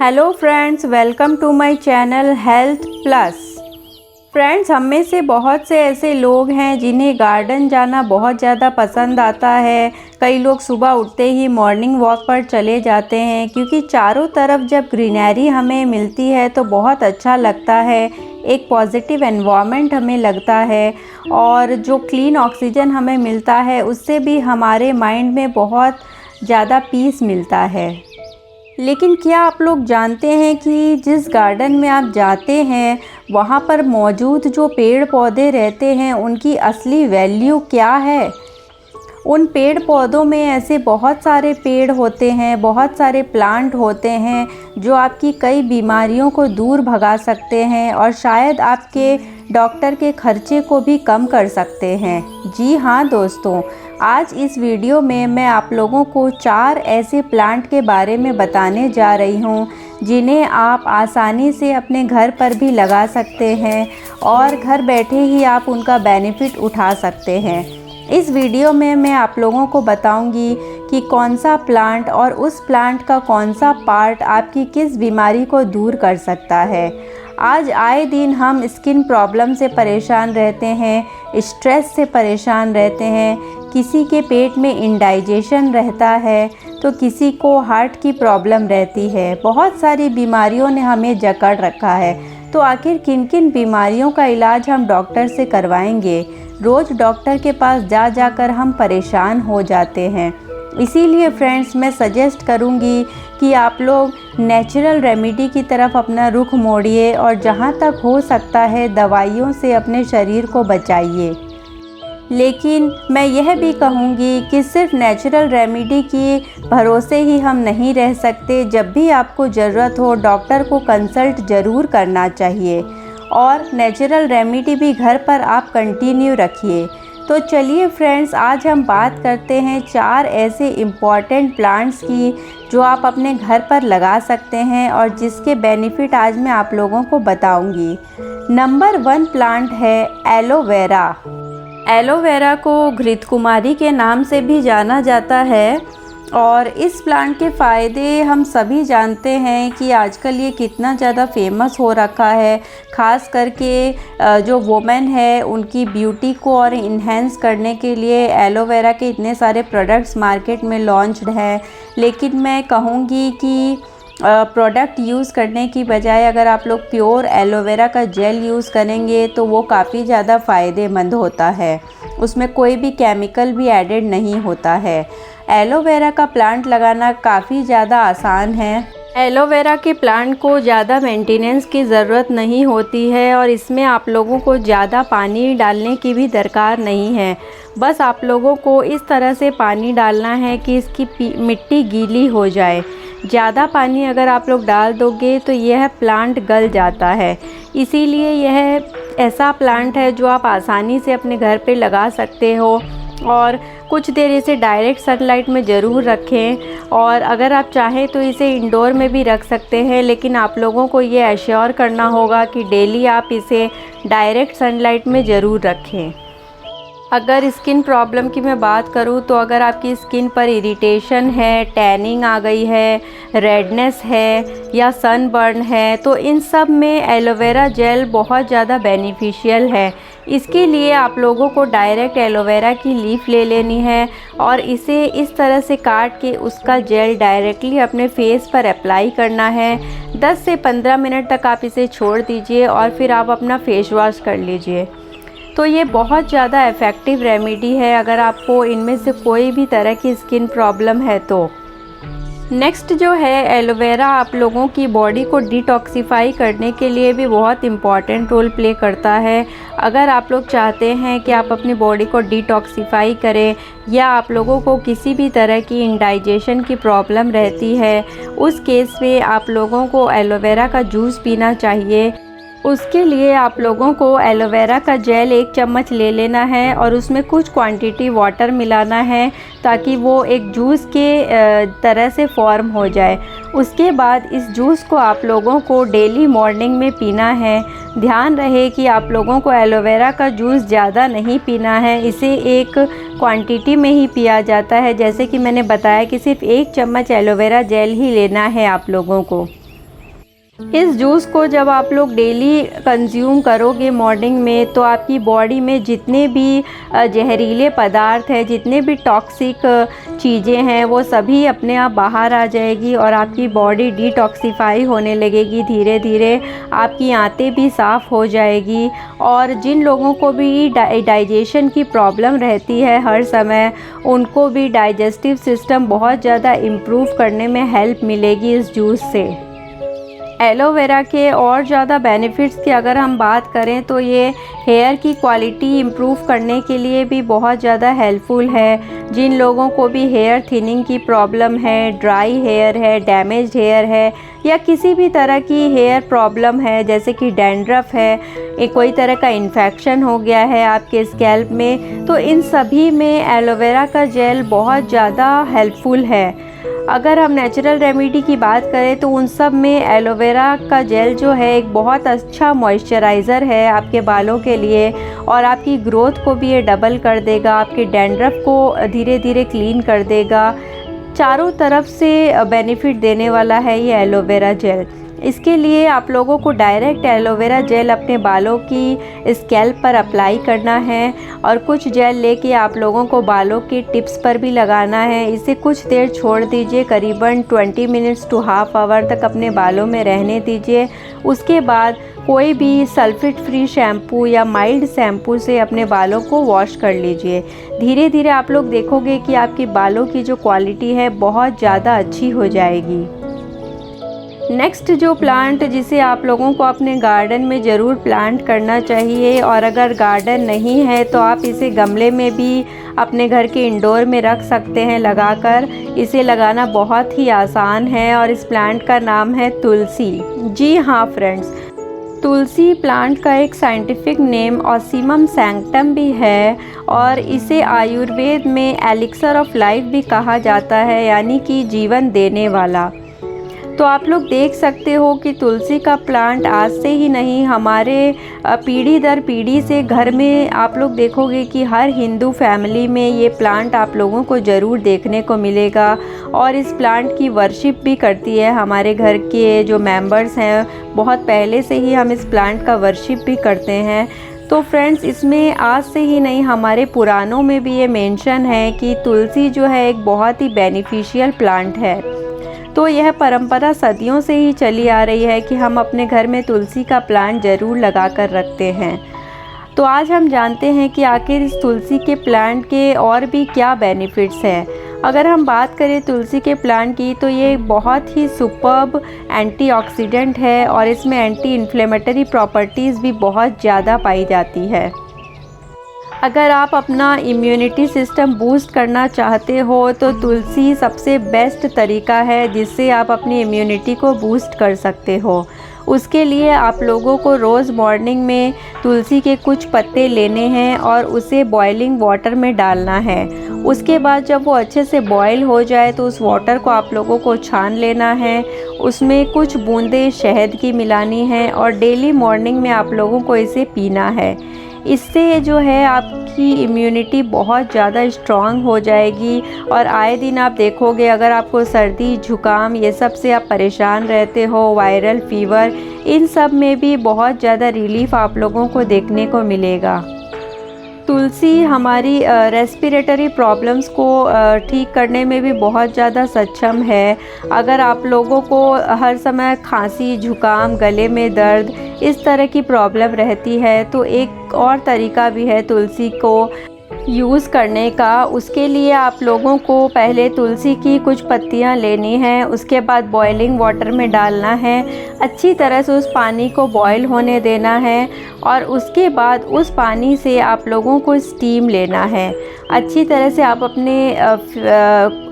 Hello friends, welcome to my channel health plus. Friends, हम में से बहुत से ऐसे लोग हैं जिन्हें गार्डन जाना बहुत ज़्यादा पसंद आता है। कई लोग सुबह उठते ही मॉर्निंग वॉक पर चले जाते हैं क्योंकि चारों तरफ जब ग्रीनरी हमें मिलती है तो बहुत अच्छा लगता है। एक पॉजिटिव एनवायरनमेंट हमें लगता है और जो क्लीन ऑक्सीजन हमें मिलता है उससे भी हमारे माइंड में बहुत ज़्यादा पीस मिलता है। लेकिन क्या आप लोग जानते हैं कि जिस गार्डन में आप जाते हैं वहाँ पर मौजूद जो पेड़ पौधे रहते हैं उनकी असली वैल्यू क्या है? उन पेड़ पौधों में ऐसे बहुत सारे पेड़ होते हैं, बहुत सारे प्लांट होते हैं जो आपकी कई बीमारियों को दूर भगा सकते हैं और शायद आपके डॉक्टर के खर्चे को भी कम कर सकते हैं। जी हाँ दोस्तों, आज इस वीडियो में मैं आप लोगों को 4 ऐसे प्लांट के बारे में बताने जा रही हूँ जिन्हें आप आसानी से अपने घर पर भी लगा सकते हैं और घर बैठे ही आप उनका बेनिफिट उठा सकते हैं। इस वीडियो में मैं आप लोगों को बताऊंगी कि कौन सा प्लांट और उस प्लांट का कौन सा पार्ट आपकी किस बीमारी को दूर कर सकता है। आज आए दिन हम स्किन प्रॉब्लम से परेशान रहते हैं, स्ट्रेस से परेशान रहते हैं, किसी के पेट में इंडाइजेशन रहता है तो किसी को हार्ट की प्रॉब्लम रहती है। बहुत सारी बीमारियों ने हमें जकड़ रखा है। तो आखिर किन किन बीमारियों का इलाज हम डॉक्टर से करवाएंगे? रोज़ डॉक्टर के पास जा जाकर हम परेशान हो जाते हैं। इसीलिए फ्रेंड्स, मैं सजेस्ट करूंगी कि आप लोग नेचुरल रेमेडी की तरफ अपना रुख मोड़िए और जहां तक हो सकता है दवाइयों से अपने शरीर को बचाइए। लेकिन मैं यह भी कहूँगी कि सिर्फ नेचुरल रेमेडी के भरोसे ही हम नहीं रह सकते। जब भी आपको ज़रूरत हो डॉक्टर को कंसल्ट ज़रूर करना चाहिए और नेचुरल रेमेडी भी घर पर आप कंटिन्यू रखिए। तो चलिए फ्रेंड्स, आज हम बात करते हैं 4 ऐसे इम्पॉर्टेंट प्लांट्स की जो आप अपने घर पर लगा सकते हैं और जिसके बेनिफिट आज मैं आप लोगों को बताऊंगी। नंबर 1 प्लांट है एलोवेरा। एलोवेरा को घृतकुमारी के नाम से भी जाना जाता है और इस प्लांट के फ़ायदे हम सभी जानते हैं कि आजकल ये कितना ज़्यादा फेमस हो रखा है। ख़ास करके जो वुमेन है उनकी ब्यूटी को और इन्हेंस करने के लिए एलोवेरा के इतने सारे प्रोडक्ट्स मार्केट में लॉन्च्ड हैं। लेकिन मैं कहूँगी कि प्रोडक्ट यूज़ करने की बजाय अगर आप लोग प्योर एलोवेरा का जेल यूज़ करेंगे तो वो काफ़ी ज़्यादा फ़ायदेमंद होता है। उसमें कोई भी केमिकल भी एडेड नहीं होता है। एलोवेरा का प्लांट लगाना काफ़ी ज़्यादा आसान है। एलोवेरा के प्लांट को ज़्यादा मेंटेनेंस की ज़रूरत नहीं होती है और इसमें आप लोगों को ज़्यादा पानी डालने की भी दरकार नहीं है। बस आप लोगों को इस तरह से पानी डालना है कि इसकी मिट्टी गीली हो जाए। ज़्यादा पानी अगर आप लोग डाल दोगे तो यह प्लांट गल जाता है। इसीलिए यह ऐसा प्लांट है जो आप आसानी से अपने घर पे लगा सकते हो और कुछ देर इसे डायरेक्ट सनलाइट में ज़रूर रखें। और अगर आप चाहें तो इसे इंडोर में भी रख सकते हैं, लेकिन आप लोगों को ये एश्योर करना होगा कि डेली आप इसे डायरेक्ट सनलाइट में ज़रूर रखें। अगर स्किन प्रॉब्लम की मैं बात करूं तो अगर आपकी स्किन पर इरिटेशन है, टैनिंग आ गई है, रेडनेस है या सनबर्न है तो इन सब में एलोवेरा जेल बहुत ज़्यादा बेनिफिशियल है। इसके लिए आप लोगों को डायरेक्ट एलोवेरा की लीफ ले लेनी है और इसे इस तरह से काट के उसका जेल डायरेक्टली अपने फेस पर अप्लाई करना है। 10 से 15 मिनट तक आप इसे छोड़ दीजिए और फिर आप अपना फेस वॉश कर लीजिए। तो ये बहुत ज़्यादा इफ़ेक्टिव रेमेडी है अगर आपको इनमें से कोई भी तरह की स्किन प्रॉब्लम है तो। नेक्स्ट जो है एलोवेरा आप लोगों की बॉडी को डिटॉक्सिफाई करने के लिए भी बहुत इम्पॉर्टेंट रोल प्ले करता है। अगर आप लोग चाहते हैं कि आप अपनी बॉडी को डिटॉक्सिफाई करें या आप लोगों को किसी भी तरह की इंडाइजेशन की प्रॉब्लम रहती है, उस केस में आप लोगों को एलोवेरा का जूस पीना चाहिए। उसके लिए आप लोगों को एलोवेरा का जेल 1 चम्मच ले लेना है और उसमें कुछ क्वांटिटी वाटर मिलाना है ताकि वो एक जूस के तरह से फॉर्म हो जाए। उसके बाद इस जूस को आप लोगों को डेली मॉर्निंग में पीना है। ध्यान रहे कि आप लोगों को एलोवेरा का जूस ज़्यादा नहीं पीना है, इसे एक क्वांटिटी में ही पिया जाता है। जैसे कि मैंने बताया कि सिर्फ 1 चम्मच एलोवेरा जेल ही लेना है आप लोगों को। इस जूस को जब आप लोग डेली कंज्यूम करोगे मॉर्निंग में, तो आपकी बॉडी में जितने भी जहरीले पदार्थ हैं, जितने भी टॉक्सिक चीज़ें हैं, वो सभी अपने आप बाहर आ जाएगी और आपकी बॉडी डिटॉक्सिफाई होने लगेगी। धीरे धीरे आपकी आंतें भी साफ़ हो जाएगी। और जिन लोगों को भी डाइजेशन की प्रॉब्लम रहती है हर समय, उनको भी डाइजेस्टिव सिस्टम बहुत ज़्यादा इम्प्रूव करने में हेल्प मिलेगी इस जूस से। एलोवेरा के और ज़्यादा बेनिफिट्स की अगर हम बात करें तो ये हेयर की क्वालिटी इम्प्रूव करने के लिए भी बहुत ज़्यादा हेल्पफुल है। जिन लोगों को भी हेयर थिनिंग की प्रॉब्लम है, ड्राई हेयर है, डैमेज्ड हेयर है, या किसी भी तरह की हेयर प्रॉब्लम है, जैसे कि डैंड्रफ है, कोई तरह का इन्फेक्शन हो गया है आपके स्कैल्प में, तो इन सभी में एलोवेरा का जेल बहुत ज़्यादा हेल्पफुल है। अगर हम नेचुरल रेमेडी की बात करें तो उन सब में एलोवेरा का जेल जो है एक बहुत अच्छा मॉइस्चराइज़र है आपके बालों के लिए, और आपकी ग्रोथ को भी ये डबल कर देगा, आपके डैंड्रफ को धीरे धीरे क्लीन कर देगा। चारों तरफ से बेनिफिट देने वाला है ये एलोवेरा जेल। इसके लिए आप लोगों को डायरेक्ट एलोवेरा जेल अपने बालों की स्कैल्प पर अप्लाई करना है, और कुछ जेल लेके आप लोगों को बालों के टिप्स पर भी लगाना है। इसे कुछ देर छोड़ दीजिए, करीबन 20 मिनट्स टू हाफ आवर तक अपने बालों में रहने दीजिए। उसके बाद कोई भी सल्फेट फ्री शैम्पू या माइल्ड शैम्पू से अपने बालों को वॉश कर लीजिए। धीरे धीरे आप लोग देखोगे कि आपके बालों की जो क्वालिटी है बहुत ज़्यादा अच्छी हो जाएगी। नेक्स्ट जो प्लांट जिसे आप लोगों को अपने गार्डन में ज़रूर प्लांट करना चाहिए, और अगर गार्डन नहीं है तो आप इसे गमले में भी अपने घर के इंडोर में रख सकते हैं लगाकर। इसे लगाना बहुत ही आसान है, और इस प्लांट का नाम है तुलसी। जी हाँ फ्रेंड्स, तुलसी प्लांट का एक साइंटिफिक नेम ऑसीमम सैंक्टम भी है, और इसे आयुर्वेद में एलिक्सर ऑफ लाइफ भी कहा जाता है, यानी कि जीवन देने वाला। तो आप लोग देख सकते हो कि तुलसी का प्लांट आज से ही नहीं, हमारे पीढ़ी दर पीढ़ी से घर में आप लोग देखोगे कि हर हिंदू फैमिली में ये प्लांट आप लोगों को ज़रूर देखने को मिलेगा, और इस प्लांट की वर्शिप भी करती है हमारे घर के जो मेंबर्स हैं। बहुत पहले से ही हम इस प्लांट का वर्शिप भी करते हैं। तो फ्रेंड्स, इसमें आज से ही नहीं, हमारे पुराणों में भी ये मेंशन है कि तुलसी जो है एक बहुत ही बेनिफिशियल प्लांट है। तो यह परंपरा सदियों से ही चली आ रही है कि हम अपने घर में तुलसी का प्लांट ज़रूर लगा कर रखते हैं। तो आज हम जानते हैं कि आखिर इस तुलसी के प्लांट के और भी क्या बेनिफिट्स हैं। अगर हम बात करें तुलसी के प्लांट की, तो ये बहुत ही सुपर्ब एंटीऑक्सीडेंट है, और इसमें एंटी इन्फ्लेमेटरी प्रॉपर्टीज़ भी बहुत ज़्यादा पाई जाती है। अगर आप अपना इम्यूनिटी सिस्टम बूस्ट करना चाहते हो तो तुलसी सबसे बेस्ट तरीका है जिससे आप अपनी इम्यूनिटी को बूस्ट कर सकते हो। उसके लिए आप लोगों को रोज़ मॉर्निंग में तुलसी के कुछ पत्ते लेने हैं और उसे बॉइलिंग वाटर में डालना है। उसके बाद जब वो अच्छे से बॉयल हो जाए तो उस वाटर को आप लोगों को छान लेना है, उसमें कुछ बूंदें शहद की मिलानी है और डेली मॉर्निंग में आप लोगों को इसे पीना है। इससे जो है आपकी इम्यूनिटी बहुत ज़्यादा स्ट्रॉन्ग हो जाएगी और आए दिन आप देखोगे अगर आपको सर्दी जुकाम ये सब से आप परेशान रहते हो, वायरल फीवर, इन सब में भी बहुत ज़्यादा रिलीफ आप लोगों को देखने को मिलेगा। तुलसी हमारी रेस्पिरेटरी प्रॉब्लम्स को ठीक करने में भी बहुत ज़्यादा सक्षम है। अगर आप लोगों को हर समय खांसी, जुकाम, गले में दर्द इस तरह की प्रॉब्लम रहती है तो एक और तरीका भी है तुलसी को यूज़ करने का। उसके लिए आप लोगों को पहले तुलसी की कुछ पत्तियां लेनी हैं, उसके बाद बॉइलिंग वाटर में डालना है, अच्छी तरह से उस पानी को बॉईल होने देना है और उसके बाद उस पानी से आप लोगों को स्टीम लेना है। अच्छी तरह से आप अपने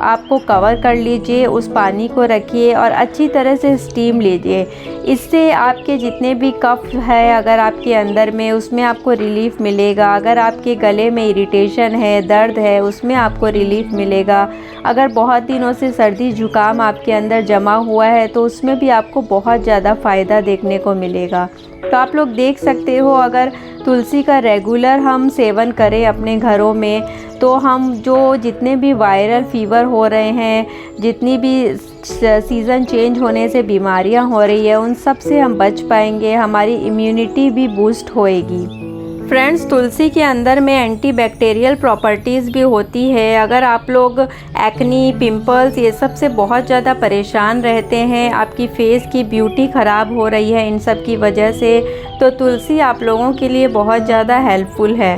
आपको कवर कर लीजिए, उस पानी को रखिए और अच्छी तरह से स्टीम लीजिए। इससे आपके जितने भी कफ है अगर आपके अंदर में, उसमें आपको रिलीफ़ मिलेगा। अगर आपके गले में इरिटेशन है, दर्द है, उसमें आपको रिलीफ़ मिलेगा। अगर बहुत दिनों से सर्दी जुकाम आपके अंदर जमा हुआ है तो उसमें भी आपको बहुत ज़्यादा फ़ायदा देखने को मिलेगा। तो आप लोग देख सकते हो अगर तुलसी का रेगुलर हम सेवन करें अपने घरों में तो हम जो जितने भी वायरल फ़ीवर हो रहे हैं, जितनी भी सीज़न चेंज होने से बीमारियां हो रही है उन सब से हम बच पाएंगे, हमारी इम्यूनिटी भी बूस्ट होएगी। फ्रेंड्स, तुलसी के अंदर में एंटीबैक्टीरियल प्रॉपर्टीज़ भी होती है। अगर आप लोग एक्नी, पिंपल्स ये सब से बहुत ज़्यादा परेशान रहते हैं, आपकी फेस की ब्यूटी ख़राब हो रही है इन सब की वजह से, तो तुलसी आप लोगों के लिए बहुत ज़्यादा हेल्पफुल है।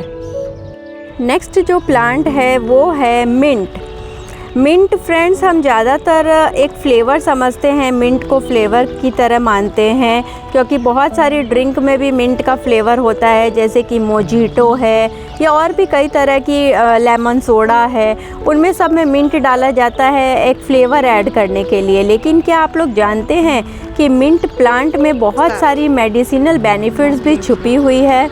नेक्स्ट जो प्लांट है वो है मिंट। मिंट फ्रेंड्स, हम ज़्यादातर एक फ्लेवर समझते हैं, मिंट को फ्लेवर की तरह मानते हैं क्योंकि बहुत सारी ड्रिंक में भी मिंट का फ्लेवर होता है, जैसे कि मोजिटो है या और भी कई तरह की लेमन सोडा है, उनमें सब में मिंट डाला जाता है एक फ्लेवर ऐड करने के लिए। लेकिन क्या आप लोग जानते हैं कि मिंट प्लांट में बहुत सारी मेडिसिनल बेनिफिट्स भी छुपी हुई है।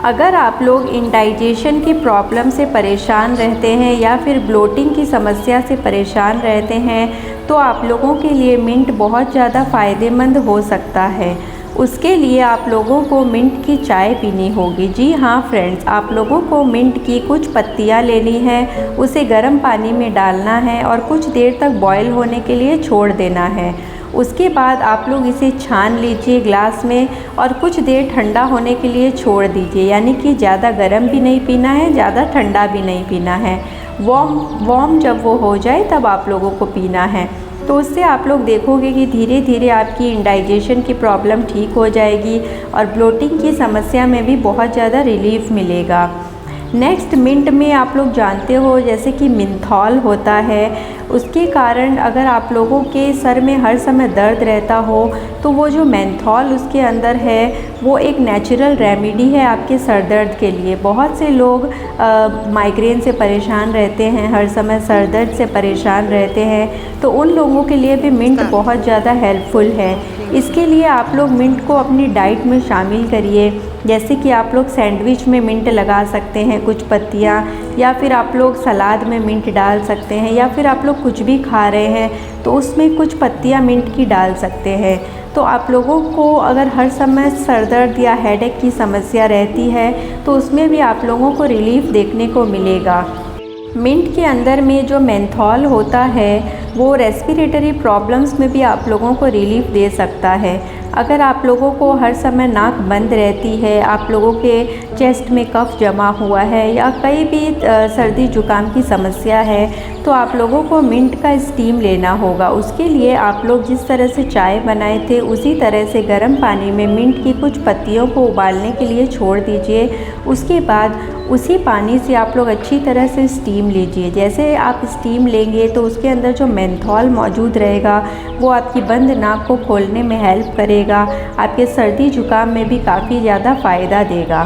अगर आप लोग इंडाइजेशन की प्रॉब्लम से परेशान रहते हैं या फिर ब्लोटिंग की समस्या से परेशान रहते हैं तो आप लोगों के लिए मिंट बहुत ज़्यादा फ़ायदेमंद हो सकता है। उसके लिए आप लोगों को मिंट की चाय पीनी होगी। जी हाँ फ्रेंड्स, आप लोगों को मिंट की कुछ पत्तियाँ लेनी है, उसे गर्म पानी में डालना है और कुछ देर तक बॉयल होने के लिए छोड़ देना है। उसके बाद आप लोग इसे छान लीजिए ग्लास में और कुछ देर ठंडा होने के लिए छोड़ दीजिए, यानी कि ज़्यादा गर्म भी नहीं पीना है, ज़्यादा ठंडा भी नहीं पीना है। वार्म जब वो हो जाए तब आप लोगों को पीना है। तो उससे आप लोग देखोगे कि धीरे धीरे आपकी इंडाइजेशन की प्रॉब्लम ठीक हो जाएगी और ब्लोटिंग की समस्या में भी बहुत ज़्यादा रिलीफ मिलेगा। नेक्स्ट, मिंट में आप लोग जानते हो जैसे कि मिंथॉल होता है, उसके कारण अगर आप लोगों के सर में हर समय दर्द रहता हो तो वो जो मेंथॉल उसके अंदर है वो एक नेचुरल रेमेडी है आपके सर दर्द के लिए। बहुत से लोग माइग्रेन से परेशान रहते हैं, हर समय सर दर्द से परेशान रहते हैं, तो उन लोगों के लिए भी मिंट बहुत ज़्यादा हेल्पफुल है। इसके लिए आप लोग मिंट को अपनी डाइट में शामिल करिए, जैसे कि आप लोग सैंडविच में मिंट लगा सकते हैं कुछ पत्तियाँ, या फिर आप लोग सलाद में मिंट डाल सकते हैं, या फिर आप लोग कुछ भी खा रहे हैं तो उसमें कुछ पत्तियाँ मिंट की डाल सकते हैं। तो आप लोगों को अगर हर समय सर दर्द या हेडेक की समस्या रहती है तो उसमें भी आप लोगों को रिलीफ देखने को मिलेगा। मिंट के अंदर में जो मेंथॉल होता है वो रेस्पिरेटरी प्रॉब्लम्स में भी आप लोगों को रिलीफ दे सकता है। अगर आप लोगों को हर समय नाक बंद रहती है, आप लोगों के चेस्ट में कफ जमा हुआ है या कहीं भी सर्दी जुकाम की समस्या है तो आप लोगों को मिंट का स्टीम लेना होगा। उसके लिए आप लोग जिस तरह से चाय बनाए थे उसी तरह से गर्म पानी में मिंट की कुछ पत्तियों को उबालने के लिए छोड़ दीजिए। उसके बाद उसी पानी से आप लोग अच्छी तरह से स्टीम लीजिए। जैसे आप स्टीम लेंगे तो उसके अंदर जो मेंथॉल मौजूद रहेगा वो आपकी बंद नाक को खोलने में हेल्प करेगा, आपके सर्दी जुकाम में भी काफ़ी ज़्यादा फ़ायदा देगा।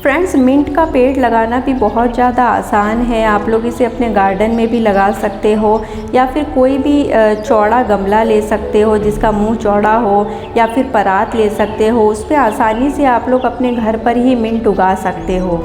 फ्रेंड्स, मिंट का पेड़ लगाना भी बहुत ज़्यादा आसान है। आप लोग इसे अपने गार्डन में भी लगा सकते हो या फिर कोई भी चौड़ा गमला ले सकते हो जिसका मुंह चौड़ा हो, या फिर परात ले सकते हो, उस पर आसानी से आप लोग अपने घर पर ही मिंट उगा सकते हो।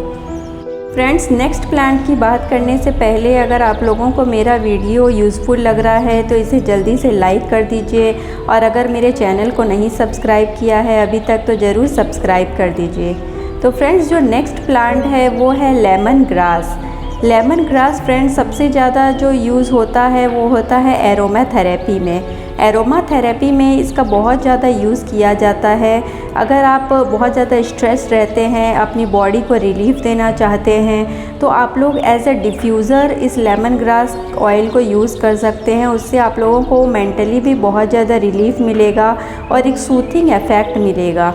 फ्रेंड्स, नेक्स्ट प्लांट की बात करने से पहले अगर आप लोगों को मेरा वीडियो यूज़फुल लग रहा है तो इसे जल्दी से लाइक कर दीजिए, और अगर मेरे चैनल को नहीं सब्सक्राइब किया है अभी तक तो ज़रूर सब्सक्राइब कर दीजिए। तो फ्रेंड्स, जो नेक्स्ट प्लांट है वो है lemon grass. Lemon grass friends सबसे ज़्यादा जो यूज़ होता है वो होता है एरोमा थेरेपी में। एरोमा थेरेपी में इसका बहुत ज़्यादा यूज़ किया जाता है। अगर आप बहुत ज़्यादा स्ट्रेस रहते हैं, अपनी बॉडी को रिलीफ देना चाहते हैं तो आप लोग एज अ डिफ्यूज़र इस लेमन ग्रास ऑयल को यूज़ कर सकते हैं। उससे आप लोगों को मेंटली भी बहुत ज़्यादा रिलीफ मिलेगा और एक सूथिंग इफ़ेक्ट मिलेगा।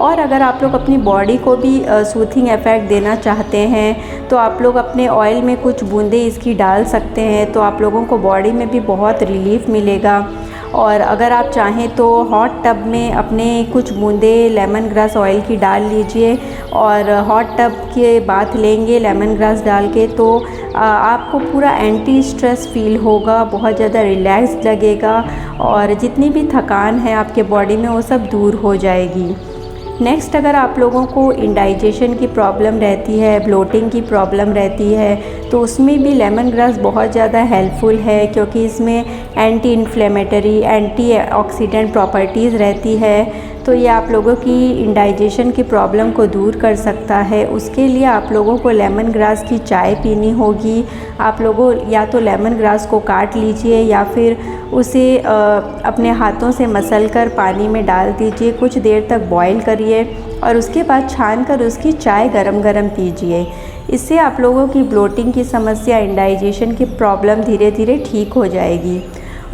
और अगर आप लोग अपनी बॉडी को भी सूथिंग इफ़ेक्ट देना चाहते हैं तो आप लोग अपने ऑयल में कुछ बूंदे इसकी डाल सकते हैं, तो आप लोगों को बॉडी में भी बहुत रिलीफ मिलेगा। और अगर आप चाहें तो हॉट टब में अपने कुछ बूंदे लेमन ग्रास ऑयल की डाल लीजिए और हॉट टब के बाथ लेंगे लेमन ग्रास डाल के, तो आपको पूरा एंटी स्ट्रेस फील होगा, बहुत ज़्यादा रिलैक्स लगेगा और जितनी भी थकान है आपके बॉडी में वो सब दूर हो जाएगी। नेक्स्ट, अगर आप लोगों को इंडाइजेशन की प्रॉब्लम रहती है, ब्लोटिंग की प्रॉब्लम रहती है तो उसमें भी लेमन ग्रास बहुत ज़्यादा हेल्पफुल है, क्योंकि इसमें anti inflammatory, anti oxidant properties रहती है। तो ये आप लोगों की इंडाइजेशन की प्रॉब्लम को दूर कर सकता है। उसके लिए आप लोगों को लेमन ग्रास की चाय पीनी होगी। आप लोगों या तो लेमन ग्रास को काट लीजिए या फिर उसे अपने हाथों से मसलकर पानी में डाल दीजिए, कुछ देर तक बॉईल करिए और उसके बाद छान कर उसकी चाय गरम गरम पीजिए। इससे आप लोगों की ब्लोटिंग की समस्या, इंडाइजेशन की प्रॉब्लम धीरे धीरे ठीक हो जाएगी।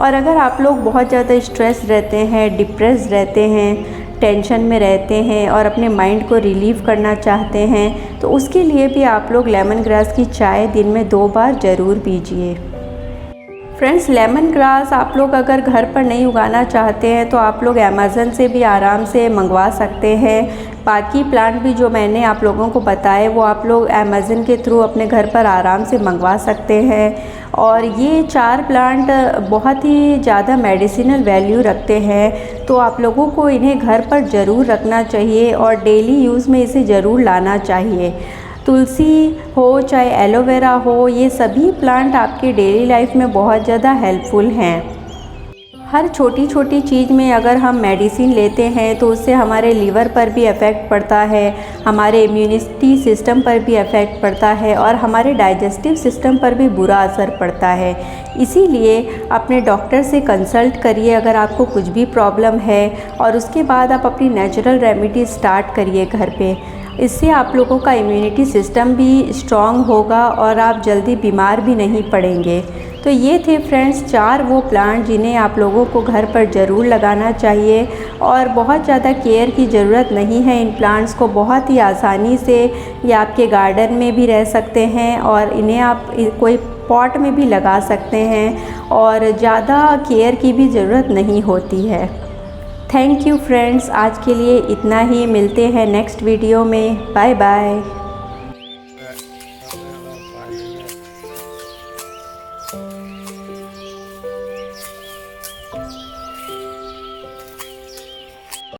और अगर आप लोग बहुत ज़्यादा स्ट्रेस रहते हैं, डिप्रेस रहते हैं, टेंशन में रहते हैं और अपने माइंड को रिलीव करना चाहते हैं, तो उसके लिए भी आप लोग लेमन ग्रास की चाय दिन में 2 बार ज़रूर पीजिए। फ्रेंड्स, लेमन ग्रास आप लोग अगर घर पर नहीं उगाना चाहते हैं तो आप लोग अमेज़न से भी आराम से मंगवा सकते हैं। बाकी प्लांट भी जो मैंने आप लोगों को बताए वो आप लोग अमेज़न के थ्रू अपने घर पर आराम से मंगवा सकते हैं। और ये 4 प्लांट बहुत ही ज़्यादा मेडिसिनल वैल्यू रखते हैं, तो आप लोगों को इन्हें घर पर ज़रूर रखना चाहिए और डेली यूज़ में इसे ज़रूर लाना चाहिए। तुलसी हो चाहे एलोवेरा हो, ये सभी प्लांट आपके डेली लाइफ में बहुत ज़्यादा हेल्पफुल हैं। हर छोटी छोटी चीज़ में अगर हम मेडिसिन लेते हैं तो उससे हमारे लीवर पर भी इफ़ेक्ट पड़ता है, हमारे इम्यूनिटी सिस्टम पर भी इफ़ेक्ट पड़ता है और हमारे डाइजेस्टिव सिस्टम पर भी बुरा असर पड़ता है। इसीलिए अपने डॉक्टर से कंसल्ट करिए अगर आपको कुछ भी प्रॉब्लम है और उसके बाद आप अपनी नेचुरल रेमेडी स्टार्ट करिए घर पे। इससे आप लोगों का इम्यूनिटी सिस्टम भी स्ट्रॉन्ग होगा और आप जल्दी बीमार भी नहीं पड़ेंगे। तो ये थे फ्रेंड्स 4 वो प्लांट जिन्हें आप लोगों को घर पर ज़रूर लगाना चाहिए और बहुत ज़्यादा केयर की ज़रूरत नहीं है। इन प्लांट्स को बहुत ही आसानी से ये आपके गार्डन में भी रह सकते हैं और इन्हें आप कोई पॉट में भी लगा सकते हैं और ज़्यादा केयर की भी ज़रूरत नहीं होती है। थैंक यू फ्रेंड्स, आज के लिए इतना ही। मिलते हैं नेक्स्ट वीडियो में। Bye bye.